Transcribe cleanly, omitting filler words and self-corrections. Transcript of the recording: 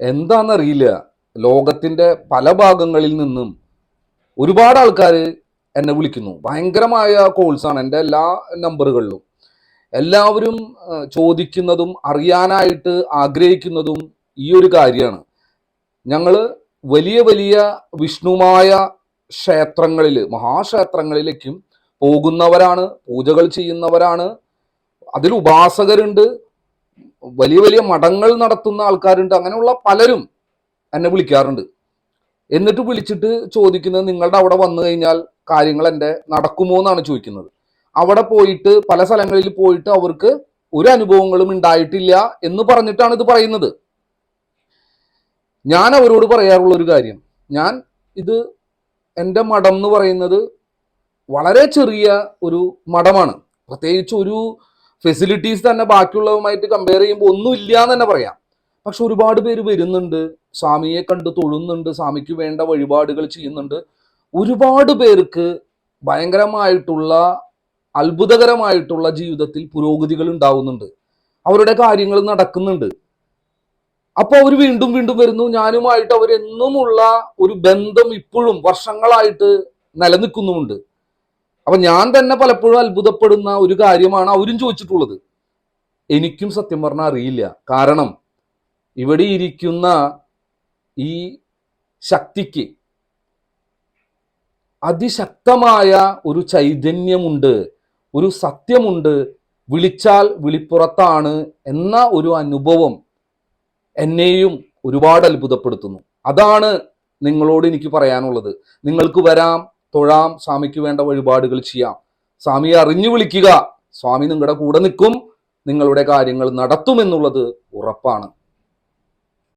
എന്താണെന്നറിയില്ല, ലോകത്തിന്റെ പല ഭാഗങ്ങളിൽ നിന്നും ഒരുപാട് ആൾക്കാർ എന്നെ വിളിക്കുന്നു. ഭയങ്കരമായ കോൾസാണ് എൻ്റെ എല്ലാ നമ്പറുകളിലും. എല്ലാവരും ചോദിക്കുന്നതും അറിയാനായിട്ട് ആഗ്രഹിക്കുന്നതും ഈ ഒരു കാര്യമാണ്. ഞങ്ങൾ വലിയ വലിയ വിഷ്ണുമായ ക്ഷേത്രങ്ങളിൽ, മഹാക്ഷേത്രങ്ങളിലേക്കും പോകുന്നവരാണ്, പൂജകൾ ചെയ്യുന്നവരാണ്, അതിൽ ഉപാസകരുണ്ട്, വലിയ വലിയ മഠങ്ങൾ നടത്തുന്ന ആൾക്കാരുണ്ട്. അങ്ങനെയുള്ള പലരും എന്നെ വിളിക്കാറുണ്ട്. എന്നിട്ട് വിളിച്ചിട്ട് ചോദിക്കുന്നത്, നിങ്ങളുടെ അവിടെ വന്നു കഴിഞ്ഞാൽ കാര്യങ്ങൾ എൻ്റെ നടക്കുമോ എന്നാണ് ചോദിക്കുന്നത്. അവിടെ പോയിട്ട് പല സ്ഥലങ്ങളിൽ പോയിട്ട് അവർക്ക് ഒരു അനുഭവങ്ങളും ഉണ്ടായിട്ടില്ല എന്ന് പറഞ്ഞിട്ടാണ് ഇത് പറയുന്നത്. ഞാൻ അവരോട് പറയാറുള്ള ഒരു കാര്യം, ഇത് എൻ്റെ മഠം എന്ന് പറയുന്നത് വളരെ ചെറിയ ഒരു മഠമാണ്. പ്രത്യേകിച്ച് ഒരു ഫെസിലിറ്റീസ് തന്നെ ബാക്കിയുള്ളതുമായിട്ട് കമ്പയർ ചെയ്യുമ്പോൾ ഒന്നും ഇല്ല എന്ന് തന്നെ പറയാം. പക്ഷെ ഒരുപാട് പേര് വരുന്നുണ്ട്, സ്വാമിയെ കണ്ട് തൊഴുന്നുണ്ട്, സ്വാമിക്ക് വേണ്ട വഴിപാടുകൾ ചെയ്യുന്നുണ്ട്. ഒരുപാട് പേർക്ക് ഭയങ്കരമായിട്ടുള്ള അത്ഭുതകരമായിട്ടുള്ള ജീവിതത്തിൽ പുരോഗതികൾ ഉണ്ടാവുന്നുണ്ട്, അവരുടെ കാര്യങ്ങൾ നടക്കുന്നുണ്ട്. അപ്പോൾ അവർ വീണ്ടും വീണ്ടും വരുന്നു. ഞാനുമായിട്ട് അവരെന്നുമുള്ള ഒരു ബന്ധം ഇപ്പോഴും വർഷങ്ങളായിട്ട് നിലനിൽക്കുന്നുമുണ്ട്. അപ്പൊ ഞാൻ തന്നെ പലപ്പോഴും അത്ഭുതപ്പെടുന്ന ഒരു കാര്യമാണ് അവരും ചോദിച്ചിട്ടുള്ളത്. എനിക്കും സത്യം പറഞ്ഞാൽ അറിയില്ല. കാരണം ഇവിടെ ഇരിക്കുന്ന ഈ ശക്തിക്ക് അതിശക്തമായ ഒരു ചൈതന്യമുണ്ട്, ഒരു സത്യമുണ്ട്, വിളിച്ചാൽ വിളിപ്പുറത്താണ് എന്ന ഒരു അനുഭവം എന്നെയും ഒരുപാട് അത്ഭുതപ്പെടുത്തുന്നു. അതാണ് നിങ്ങളോട് എനിക്ക് പറയാനുള്ളത്. നിങ്ങൾക്ക് വരാം, തൊഴാം, സ്വാമിക്ക് വേണ്ട വഴിപാടുകൾ ചെയ്യാം. സ്വാമിയെ അറിഞ്ഞു വിളിക്കുക. സ്വാമി നിങ്ങളുടെ കൂടെ നിൽക്കും, നിങ്ങളുടെ കാര്യങ്ങൾ നടത്തുമെന്നുള്ളത് ഉറപ്പാണ്.